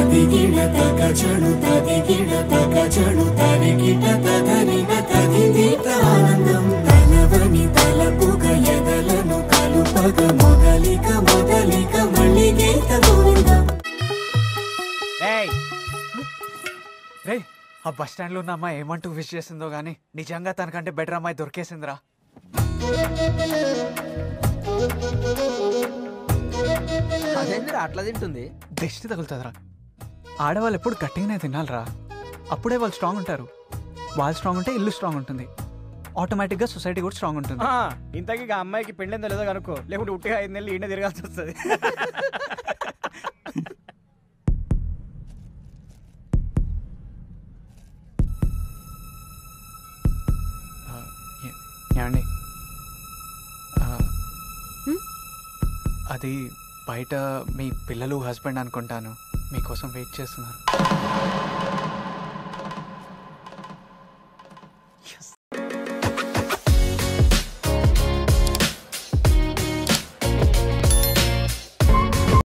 తదిగిడ తగ చడు తదిగిడ తగ చడు తరిగిట తదరిన తదిదీత ఆనందం తలవని తలపుగ ఎదలను కలుపగ మొదలిక మొదలిక మళ్ళీ గీత గోవిందం. రే ఆ బస్ స్టాండ్ లో ఉన్న అమ్మాయి ఏమంటూ విష్ చేసిందో గానీ నిజంగా తనకంటే బెటర్ అమ్మాయి దొరికేసిందిరా. అదేంద్రా అట్లా తింటుంది? దిష్టి తగులుతుందిరా. ఆడవాళ్ళు ఎప్పుడు గట్టిగానే తినాలిరా, అప్పుడే వాళ్ళు స్ట్రాంగ్ ఉంటారు. వాళ్ళు స్ట్రాంగ్ ఉంటే ఇల్లు స్ట్రాంగ్ ఉంటుంది, ఆటోమేటిక్గా సొసైటీ కూడా స్ట్రాంగ్ ఉంటుంది. ఇంతకీ ఆ అమ్మాయికి పెళ్ళేందో లేదో కనుక్కో, లేకుంటే ఉట్టిగా 5 నెలలు ఈయన తిరగాల్సి వస్తుంది. ఏమండి అది బయట మీ పిల్లలు హస్బెండ్ అనుకుంటాను మీకోసం వెయిట్ చేస్తున్నారు.